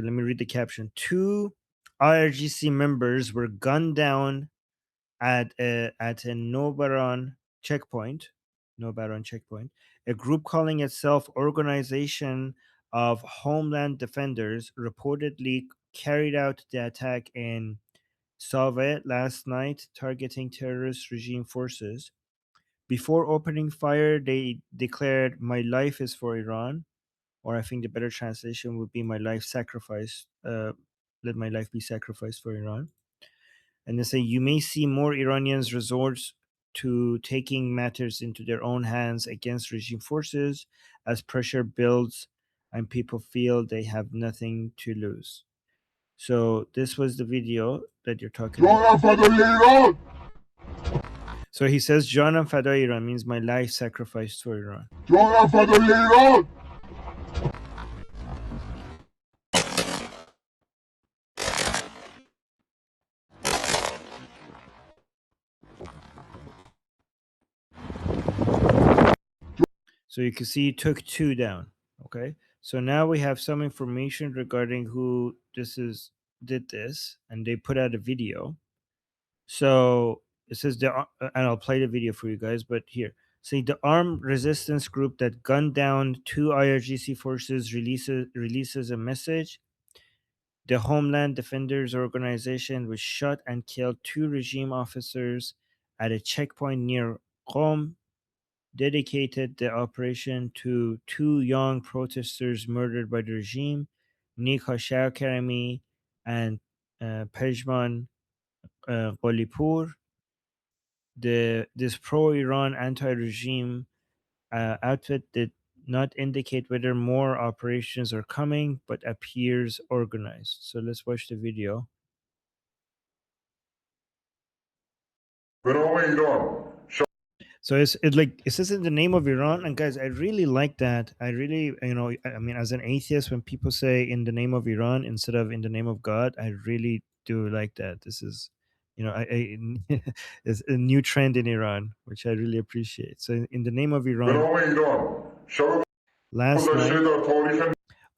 Let me read the caption. 2 IRGC members were gunned down at a Nobaron checkpoint. A group calling itself Organization of Homeland Defenders reportedly carried out the attack in Salve last night, targeting terrorist regime forces. Before opening fire, they declared, "My life is for Iran," or I think the better translation would be, "My life sacrificed. Let my life be sacrificed for Iran." And they say, "You may see more Iranians resort to taking matters into their own hands against regime forces as pressure builds and people feel they have nothing to lose." So this was the video that you're talking about. So he says, "Janam Fadai Iran" means my life sacrificed for Iran. Janam Fadai Iran. So you can see he took 2 down. Okay. So now we have some information regarding who did this, and they put out a video. So it says and I'll play the video for you guys, but here. See, the armed resistance group that gunned down 2 IRGC forces releases a message. The Homeland Defenders Organization, which shot and killed 2 regime officers at a checkpoint near Qom, dedicated the operation to 2 young protesters murdered by the regime, Nika Karami and Pejman Ghalipur. This pro-Iran anti-regime outfit did not indicate whether more operations are coming, but appears organized. So let's watch the video. So it says in the name of Iran, and guys, I really like that. I really, I mean, as an atheist, when people say in the name of Iran instead of in the name of God, I really do like that. This is, it's a new trend in Iran, which I really appreciate. So in the name of Iran, last night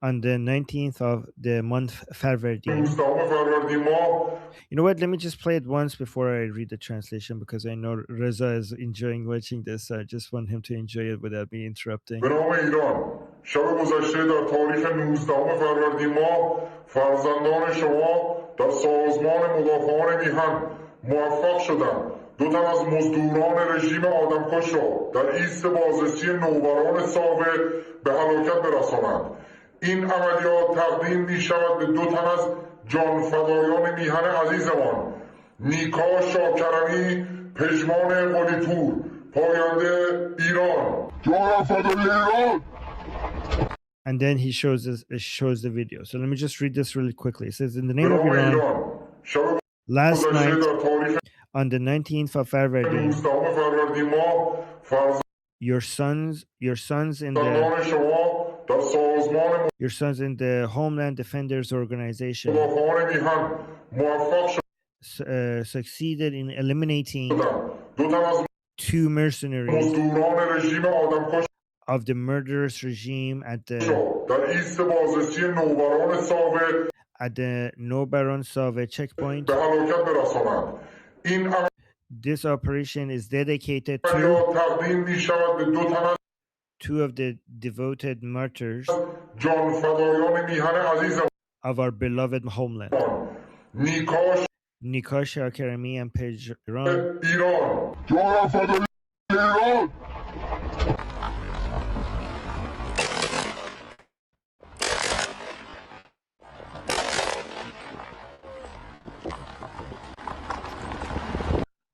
on the 19th of the month Farvardin. You know what? Let me just play it once before I read the translation, because I know Reza is enjoying watching this. So I just want him to enjoy it without me interrupting. به نام ایران، شب گذشته در تاریخ 19 فروردین ماه فرزندان شما در سازمان مدافعان میهن موفق شدند 2 تن از مزدوران رژیم آدمکش را در ایست بازرسی نوبران ساوه به هلاکت برسانند. این عملیات تقدیم می شود به 2 تن از جانفدایان میهن عزیزمان، نیکا شاکرمی، پژمان قلیپور، پاینده ایران. جانفدای ایران. And then he shows the video. So let me just read this really quickly. It says, in the name of Iran, last night on the 19th of February, your sons in the Homeland Defenders Organization succeeded in eliminating 2 mercenaries of the murderous regime at the Nobaron Save checkpoint. This operation is dedicated to 2 of the devoted martyrs of our beloved homeland, Nika Karami and Pejman.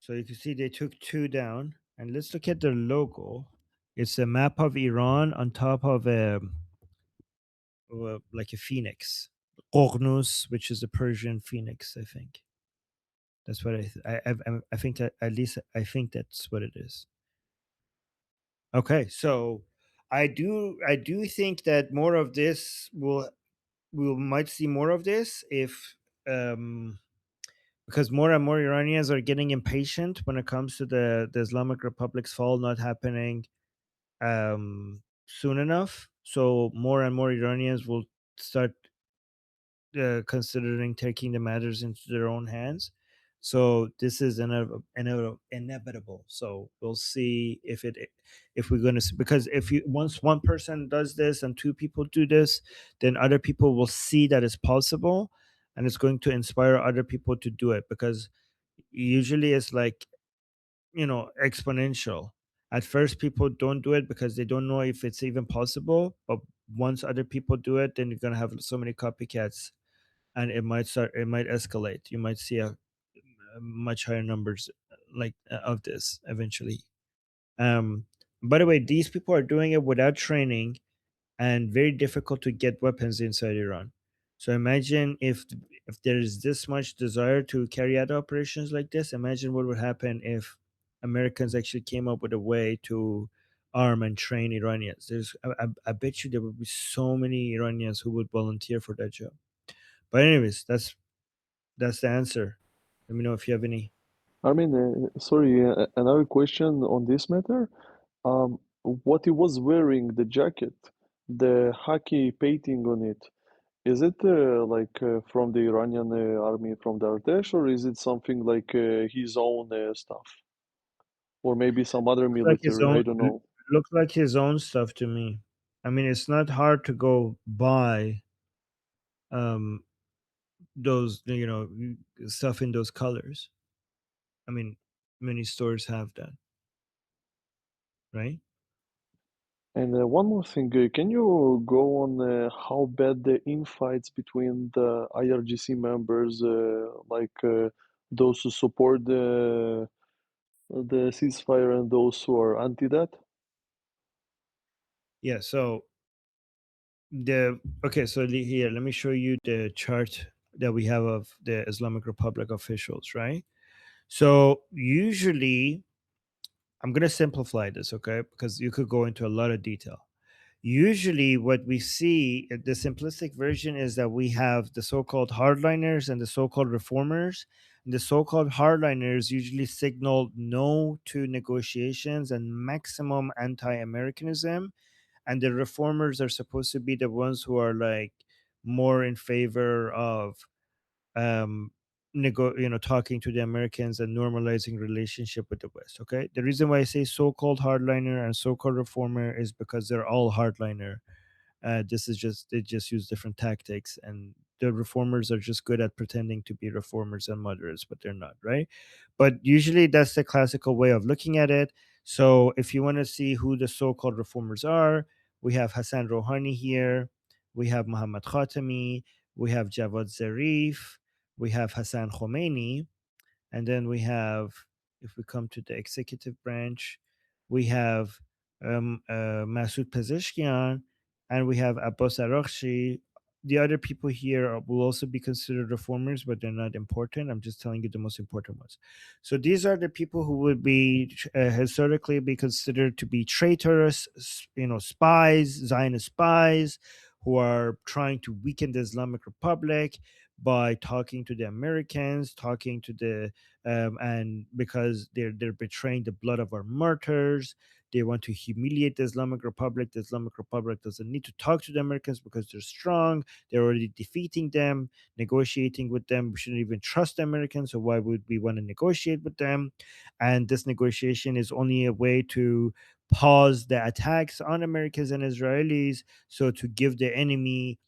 So you can see they took 2 down, and let's look at their logo. It's a map of Iran on top of like a phoenix, Ornus, which is a Persian phoenix. I think that's what I think that, at least I think that's what it is. Okay, so I do think that more of this we might see more of this if because more and more Iranians are getting impatient when it comes to the Islamic Republic's fall not happening soon enough. So more and more Iranians will start considering taking the matters into their own hands. So this is inevitable. So we'll see if we're going to, because if you once one person does this and two people do this, then other people will see that it's possible, and it's going to inspire other people to do it, because usually it's like, exponential. At first people don't do it because they don't know if it's even possible, but once other people do it, then you're going to have so many copycats, and it might escalate. You might see a much higher numbers like of this eventually. um by the way, these people are doing it without training, and very difficult to get weapons inside Iran. So imagine if there is this much desire to carry out operations like this, imagine what would happen if Americans actually came up with a way to arm and train Iranians. I bet you there would be so many Iranians who would volunteer for that job. But anyways, that's the answer. Let me know if you have any. I mean, sorry, another question on this matter. What he was wearing, the jacket, the hockey painting on it, is it from the Iranian army from the Artesh, or is it something like his own stuff, or maybe some other Looks like his military? own I don't know. looks like his own stuff to me. I mean, it's not hard to go buy um those, stuff in those colors. I mean, many stores have that, right? And one more thing, can you go on how bad the infights between the IRGC members, those who support the ceasefire and those who are anti that? Yeah. So here, let me show you the chart that we have of the Islamic Republic officials, right? So usually, I'm gonna simplify this, okay? Because you could go into a lot of detail. Usually, what we see, the simplistic version is that we have the so-called hardliners and the so-called reformers. And the so-called hardliners usually signal no to negotiations and maximum anti-Americanism, and the reformers are supposed to be the ones who are like more in favor of um talking to the Americans and normalizing relationship with the West. Okay, the reason why I say so-called hardliner and so-called reformer is because they're all hardliner. This is just, they just use different tactics, and the reformers are just good at pretending to be reformers and moderates, but they're not, right? But usually that's the classical way of looking at it. So if you want to see who the so-called reformers are, we have Hassan Rouhani here, we have Muhammad Khatami, we have Javad Zarif, we have Hassan Khomeini, and then we have, if we come to the executive branch, we have Masoud Pezeshkian, and we have Abbas Araghchi. The other people here will also be considered reformers, but they're not important. I'm just telling you the most important ones. So these are the people who would be historically be considered to be traitors, spies, Zionist spies, who are trying to weaken the Islamic Republic by talking to the Americans, talking to the and because they're betraying the blood of our martyrs. They want to humiliate the Islamic Republic. The Islamic Republic doesn't need to talk to the Americans because they're strong. They're already defeating them, negotiating with them. We shouldn't even trust the Americans, so why would we want to negotiate with them? And this negotiation is only a way to pause the attacks on Americans and Israelis, so to give the enemy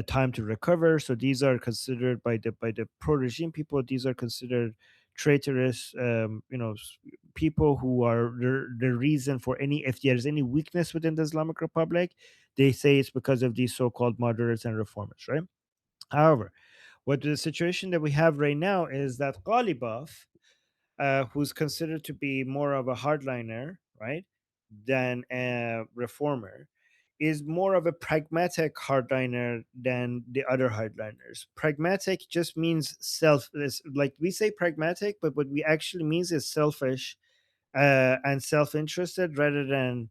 time to recover. So these are considered by the pro-regime people. These are considered traitorous, people who are the reason for any, if there's any weakness within the Islamic Republic, they say it's because of these so-called moderates and reformers, right? However, what the situation that we have right now is that Ghalibaf, who's considered to be more of a hardliner, right, than a reformer, is more of a pragmatic hardliner than the other hardliners. Pragmatic just means like we say pragmatic, but what we actually means is selfish and self-interested, rather than,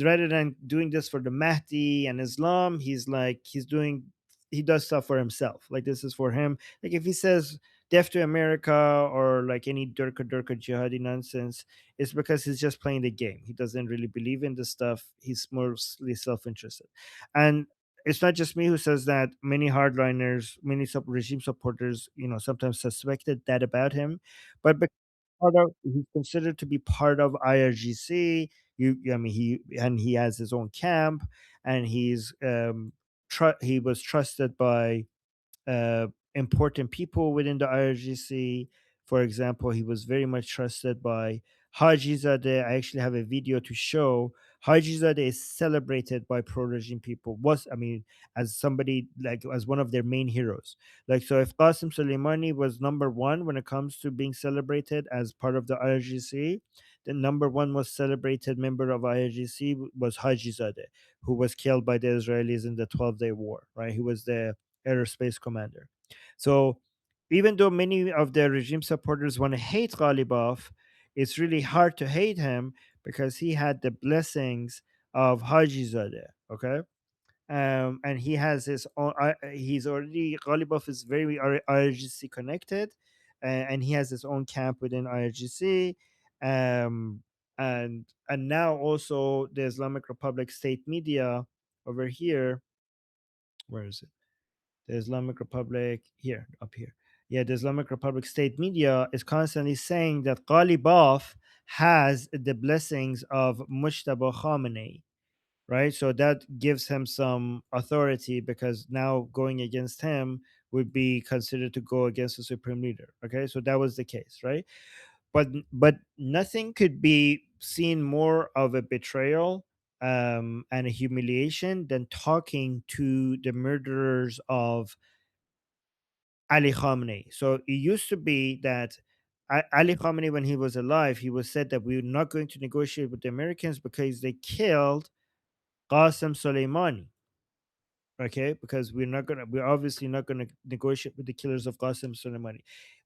rather than doing this for the Mahdi and Islam, he does stuff for himself. Like, this is for him. Like, if he says death to America, or like any durka jihadi nonsense, it's because he's just playing the game. He doesn't really believe in the stuff. He's mostly self-interested. And it's not just me who says that. Many hardliners, many regime supporters, sometimes suspected that about him. But because he's considered to be part of IRGC. I mean, he has his own camp, and he was trusted by uh, important people within the IRGC. For example, he was very much trusted by Hajizadeh. I actually have a video to show Hajizadeh is celebrated by pro-regime people. As somebody, like, as one of their main heroes. Like, so if Qasim Soleimani was number one when it comes to being celebrated as part of the IRGC, the number one most celebrated member of IRGC was Hajizadeh, who was killed by the Israelis in the 12-day war. Right, he was the aerospace commander. So even though many of the regime supporters want to hate Ghalibaf, it's really hard to hate him because he had the blessings of Hajizadeh. Okay. And he has his own. He's already Ghalibaf is very IRGC connected, and he has his own camp within IRGC. Um, and now also the Islamic Republic state media over here. Where is it? The Islamic Republic here, up here. Yeah, the Islamic Republic state media is constantly saying that Ghalibaf has the blessings of Mujtaba Khamenei, right? So that gives him some authority because now going against him would be considered to go against the supreme leader. Okay, so that was the case, right? But nothing could be seen more of a betrayal and a humiliation than talking to the murderers of Ali Khamenei. So it used to be that Ali Khamenei, when he was alive, he was said that we're not going to negotiate with the Americans because they killed Qasem Soleimani. Okay, because we're obviously not gonna negotiate with the killers of Qasem Soleimani.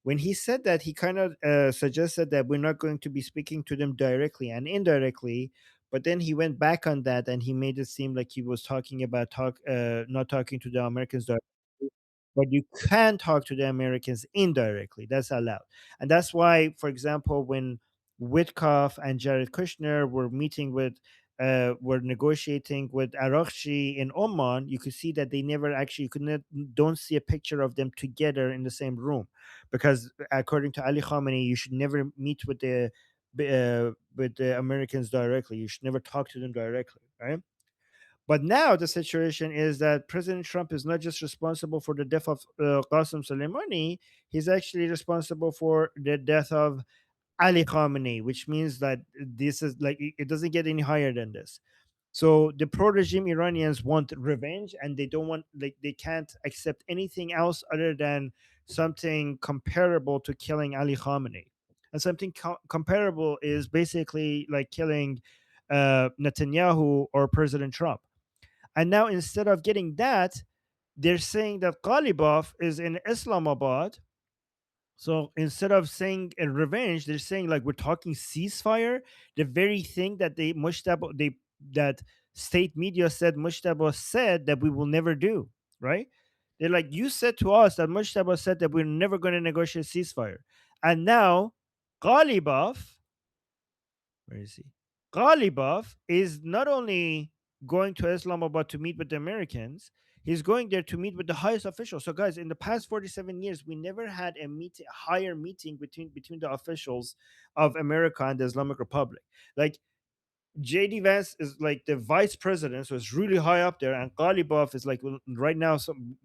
When he said that, he kind of suggested that we're not going to be speaking to them directly and indirectly. But then he went back on that and he made it seem like he was talking about not talking to the Americans directly, but you can talk to the Americans indirectly. That's allowed. And that's why, for example, when Witkoff and Jared Kushner were negotiating with Araghchi in Oman, you could see that they never actually, you could not, don't see a picture of them together in the same room, because according to Ali Khamenei, you should never meet with the Americans directly. You should never talk to them directly, right? But now the situation is that President Trump is not just responsible for the death of Qasem Soleimani, he's actually responsible for the death of Ali Khamenei, which means that this is like, it doesn't get any higher than this. So the pro-regime Iranians want revenge, and they don't want, like, they can't accept anything else other than something comparable to killing Ali Khamenei. And something comparable is basically like killing Netanyahu or President Trump. And now instead of getting that, they're saying that Ghalibaf is in Islamabad. So instead of saying a revenge, they're saying like we're talking ceasefire. The very thing that that state media said Mushtaba said that we will never do, right? They're like, you said to us that Mushtaba said that we're never going to negotiate ceasefire. And now Ghalibaf, where is he? Ghalibaf is not only going to Islamabad to meet with the Americans, he's going there to meet with the highest officials. So, guys, in the past 47 years, we never had a higher meeting between the officials of America and the Islamic Republic. Like, JD Vance is like the vice president, so it's really high up there. And Ghalibaf is like right now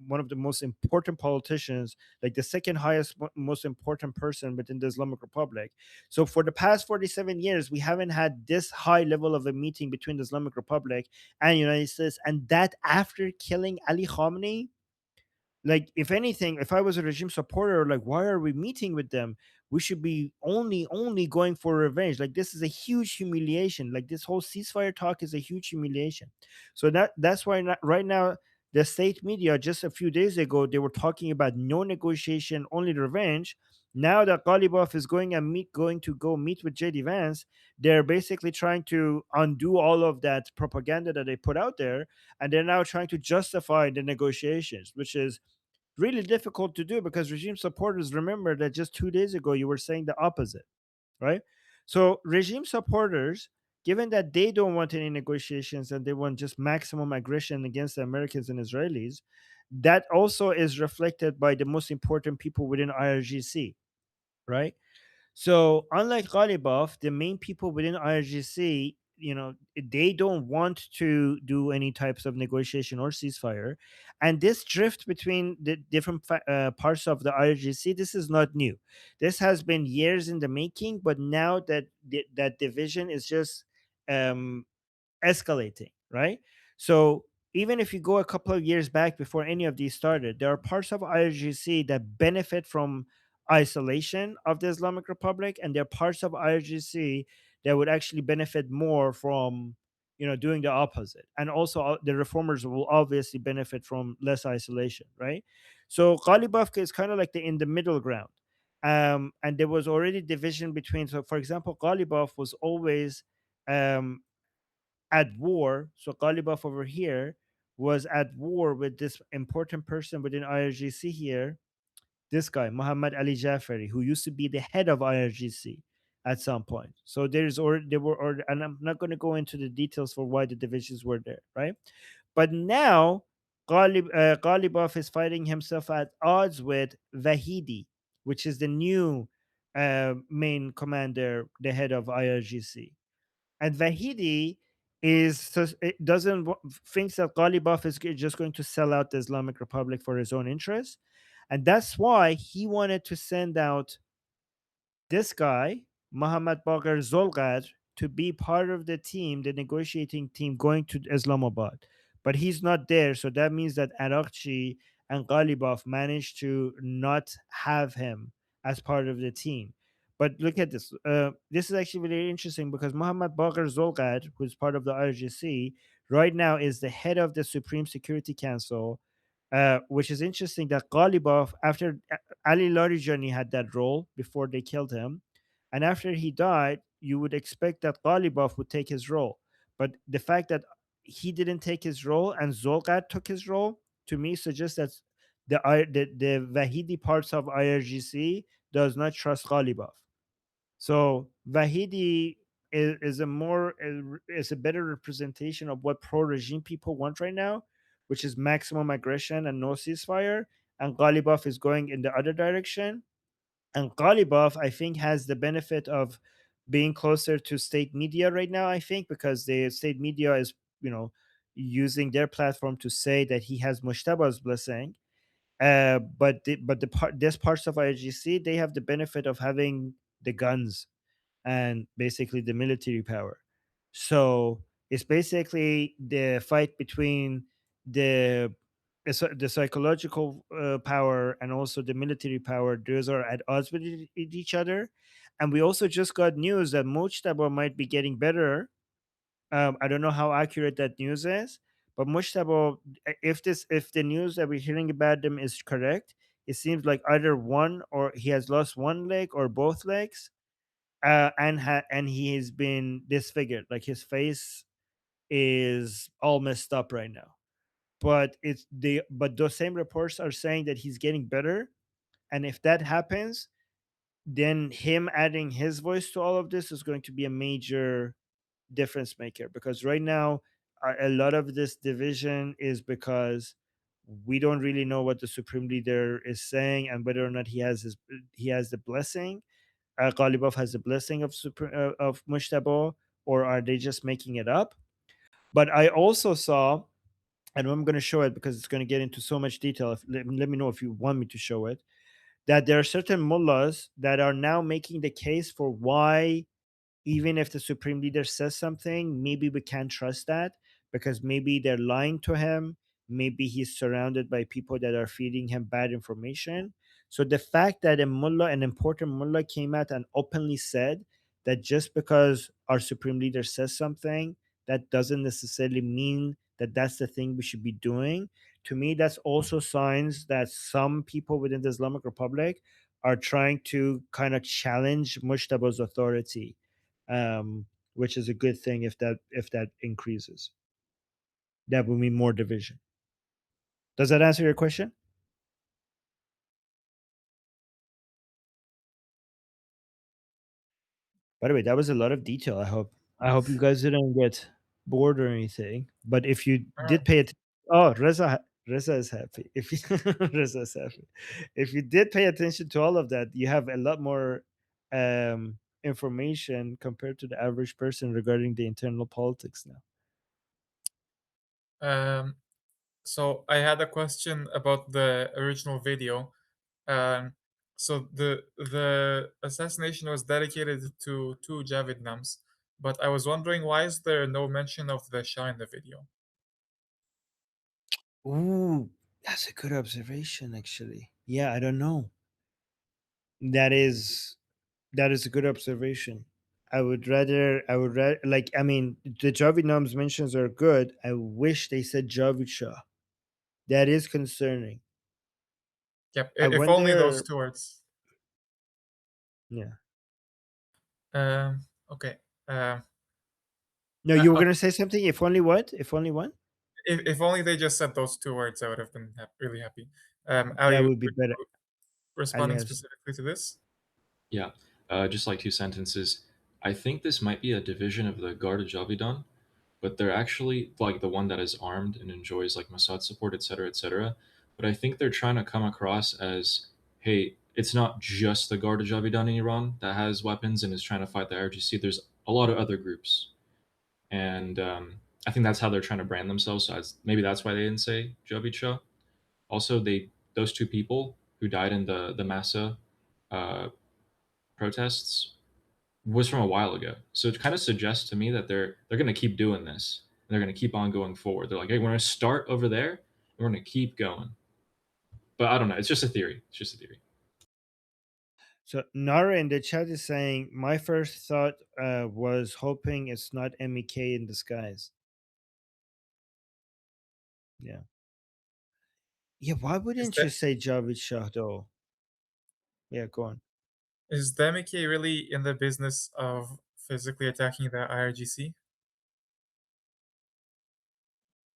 one of the most important politicians, like the second highest, most important person within the Islamic Republic. So for the past 47 years, we haven't had this high level of a meeting between the Islamic Republic and United States, and that after killing Ali Khamenei. Like, if anything, if I was a regime supporter, like, why are we meeting with them? We should be only going for revenge. Like, this is a huge humiliation. Like, this whole ceasefire talk is a huge humiliation. So that's why right now the state media, just a few days ago, they were talking about no negotiation, only revenge. Now that Ghalibaf is going to go meet with JD Vance, they're basically trying to undo all of that propaganda that they put out there, and they're now trying to justify the negotiations, which is really difficult to do because regime supporters, remember that just 2 days ago you were saying the opposite, right? So regime supporters given that they don't want any negotiations and they want just maximum aggression against the Americans and Israelis, that also is reflected by the most important people within IRGC, right? So unlike Ghalibaf, the main people within IRGC, they don't want to do any types of negotiation or ceasefire, and this drift between the different parts of the IRGC, this is not new. This has been years in the making, but now that that division is just um, escalating, right? So even if you go a couple of years back before any of these started, there are parts of IRGC that benefit from isolation of the Islamic Republic, and there are parts of IRGC that would actually benefit more from doing the opposite. And also the reformers will obviously benefit from less isolation, right? So Ghalibaf is kind of like the in the middle ground. And there was already division between, so for example, Ghalibaf was always um, at war. So Ghalibaf over here was at war with this important person within IRGC here, this guy, Muhammad Ali Jafari, who used to be the head of IRGC at some point. So there were, and I'm not going to go into the details for why the divisions were there, right? But now Ghalibaf is fighting himself at odds with Vahidi, which is the new main commander, the head of IRGC. And Vahidi it doesn't thinks that Ghalibaf is just going to sell out the Islamic Republic for his own interests, and that's why he wanted to send out this guy, Muhammad Bagher Zolgad, to be part of the team, the negotiating team going to Islamabad. But he's not there. So that means that Arakchi and Ghalibaf managed to not have him as part of the team. But look at this. This is actually really interesting because Muhammad Bagher Zolgad, who's part of the IRGC, right now is the head of the Supreme Security Council, which is interesting that Ghalibaf, after Ali Larijani had that role before they killed him, and after he died, you would expect that Ghalibaf would take his role. But the fact that he didn't take his role and Zolgad took his role, to me suggests that the Vahidi parts of IRGC does not trust Ghalibaf. So Vahidi is a better representation of what pro regime people want right now, which is maximum aggression and no ceasefire. And Ghalibaf is going in the other direction. And Ghalibaf, I think, has the benefit of being closer to state media right now. I think because the state media is using their platform to say that he has Mushtaba's blessing. This parts of IGC, they have the benefit of having the guns and basically the military power. So it's basically the fight between the the psychological power and also the military power. Those are at odds with each other. And we also just got news that Mujtaba might be getting better. I don't know how accurate that news is, but Mujtaba, if the news that we're hearing about them is correct, it seems like either one or he has lost one leg or both legs, and he has been disfigured. Like his face is all messed up right now. But those same reports are saying that he's getting better, and if that happens, then him adding his voice to all of this is going to be a major difference maker. Because right now, a lot of this division is because we don't really know what the supreme leader is saying and whether or not he has the blessing. Ghalibaf has the blessing of Mushtaba, or are they just making it up? But I also saw, and I'm going to show it because it's going to get into so much detail. Let me know if you want me to show it. That there are certain mullahs that are now making the case for why, even if the supreme leader says something, maybe we can't trust that because maybe they're lying to him. Maybe he's surrounded by people that are feeding him bad information. So the fact that an important mullah, came out and openly said that just because our supreme leader says something, that doesn't necessarily mean that that's the thing we should be doing. To me, that's also signs that some people within the Islamic Republic are trying to kind of challenge Mushtaba's authority, which is a good thing if that increases. That will mean more division. Does that answer your question? By the way, that was a lot of detail. I hope. I hope you guys didn't get bored or anything. But if you Oh, did pay it, oh, Reza is happy. If you Reza is happy. If you did pay attention to all of that, you have a lot more information compared to the average person regarding the internal politics now. um, so I had a question about the original video. Um, so the assassination was dedicated to two Javid Nams, but I was wondering why is there no mention of the Shah in the video? Ooh, that's a good observation, actually. Yeah, I don't know. That is that is a good observation. I would rather, like, I mean, the Javid Nam's mentions are good. I wish they said Javid Shah. That is concerning. Yep, I if only those wonder. two words. Yeah. Okay. Um, No, you were okay. gonna say something. If only what? If only what? If only they just said those two words, I would have been really happy. That Ali, would be better. Ali responding has. specifically to this? Yeah, just like two sentences. I think this might be a division of the Garda Javidan, but they're actually like the one that is armed and enjoys like Mossad support, etc., etc. But I think they're trying to come across as, hey, it's not just the Garda Javidan in Iran that has weapons and is trying to fight the IRGC. There's a lot of other groups, and I think that's how they're trying to brand themselves. So maybe that's why they didn't say Javid Shah. Also, those two people who died in the Massa uh, protests was from a while ago. So it kind of suggests to me that they're going to keep doing this. And they're going to keep on going forward. They're like, hey, we're going to start over there and we're going to keep going. But I don't know. It's just a theory. It's just a theory. So Nara in the chat is saying my first thought was hoping it's not MEK in disguise. Yeah. Yeah. Why Is wouldn't that you say Javid Shah though? Yeah. Go on. is Demike really in the business of physically attacking the IRGC?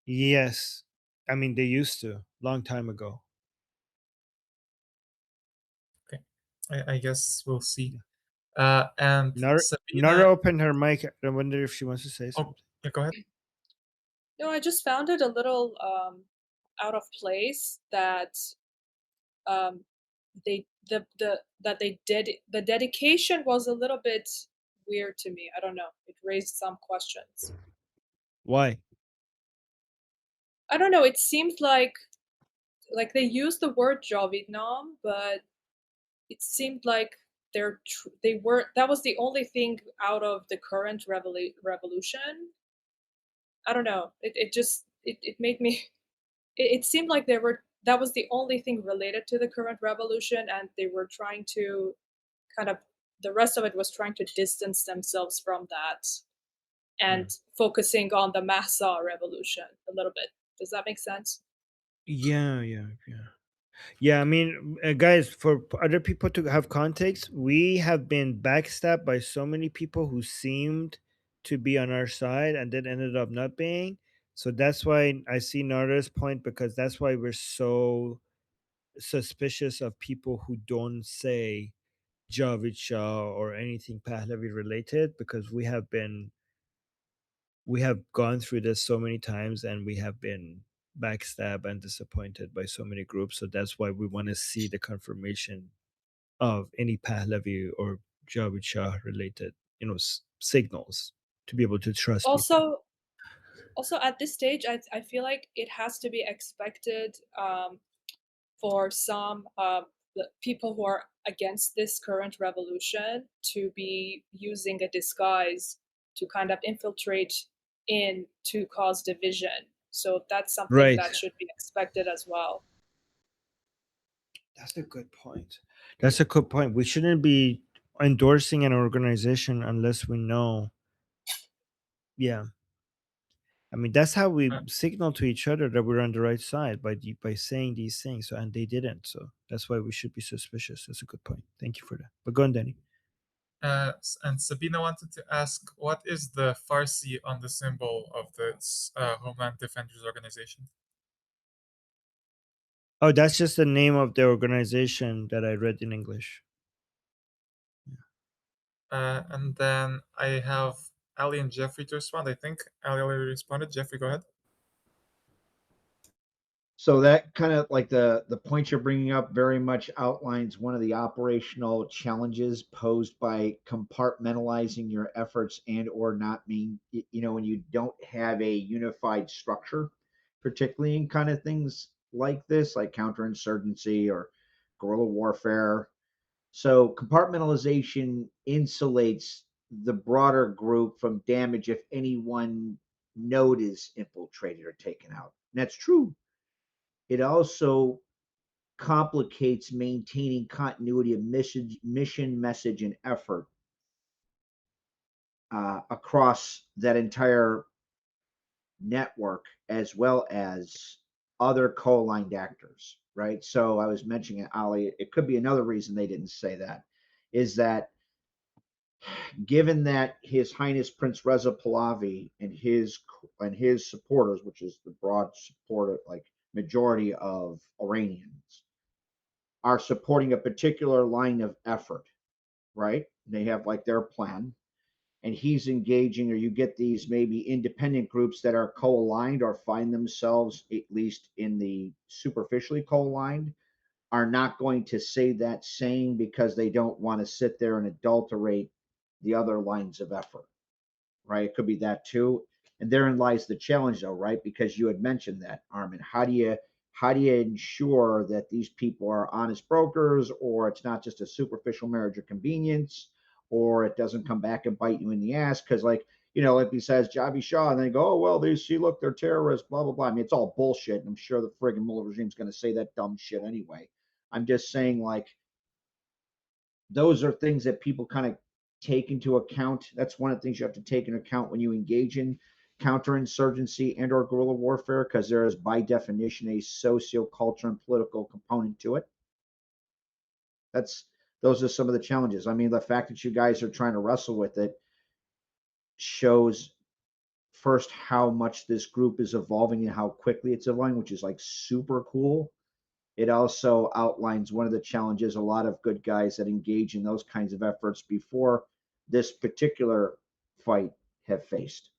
Yes. I mean, they used to long time ago. Okay, I guess we'll see. Yeah. And Nara Sabina, opened her mic. I wonder if she wants to say oh something. yeah, go ahead. No, I just found it a little out of place that they did the dedication was a little bit weird to me. I don't know. It raised some questions. Why? I don't know. It seemed like they used the word Javidnam, but it seemed like they were that was the only thing out of the current revolution. I don't know. It just it made me it seemed like that was the only thing related to the current revolution, and they were trying to kind of the rest of it was trying to distance themselves from that Yeah. and focusing on the Massa revolution a little bit. Does that make sense? Yeah. Yeah, I mean, guys, for other people to have context, we have been backstabbed by so many people who seemed to be on our side and then ended up not being. So that's why I see Nara's point, because that's why we're so suspicious of people who don't say Javid Shah or anything Pahlavi related, because we have gone through this so many times and we have been backstabbed and disappointed by so many groups. So that's why we want to see the confirmation of any Pahlavi or Javid Shah related, signals to be able to trust people. Also at this stage, I feel like it has to be expected for some people who are against this current revolution to be using a disguise to kind of infiltrate in to cause division. So that's something Right. that should be expected as well. That's a good point. That's a good point. We shouldn't be endorsing an organization unless we know. Yeah. I mean, that's how we Uh, signal to each other that we're on the right side by saying these things. So, and they didn't. So that's why we should be suspicious. That's a good point. Thank you for that. But go on, Danny. and Sabina wanted to ask, what is the Farsi on the symbol of this Homeland Defenders Organization? Oh, that's just the name of the organization that I read in English. And then I have Ali and Jeffrey to respond. I think Ali already responded. Jeffrey, go ahead. So that kind of like the point you're bringing up very much outlines one of the operational challenges posed by compartmentalizing your efforts and or not mean, when you don't have a unified structure, particularly in kind of things like this, like counterinsurgency or guerrilla warfare. So compartmentalization insulates the broader group from damage if any one node is infiltrated or taken out. And that's true. It also complicates maintaining continuity of mission, message, and effort across that entire network, as well as other co-aligned actors, right? So I was mentioning Ali. It could be another reason they didn't say that, is that given that His Highness Prince Reza Pahlavi and his supporters, which is the broad support, like majority of Iranians, are supporting a particular line of effort, right? They have like their plan, and he's engaging, or you get these maybe independent groups that are co-aligned or find themselves, at least in the superficially co-aligned, are not going to say that same because they don't want to sit there and adulterate the other lines of effort, right? It could be that too. And therein lies the challenge, though, right? Because you had mentioned that, Armin. How do you ensure that these people are honest brokers, or it's not just a superficial marriage of convenience, or it doesn't come back and bite you in the ass? Because, like he says Javid Shah, and they go, oh well, look, they're terrorists, blah blah blah. I mean, it's all bullshit, and I'm sure the friggin' Mullah regime's going to say that dumb shit anyway. I'm just saying, like, those are things that people kind of take into account. That's one of the things you have to take into account when you engage in counterinsurgency and or guerrilla warfare, because there is by definition a socio-cultural and political component to it. Those are some of the challenges. I mean, the fact that you guys are trying to wrestle with it shows first how much this group is evolving and how quickly it's evolving, which is like super cool. It also outlines one of the challenges a lot of good guys that engage in those kinds of efforts before this particular fight have faced.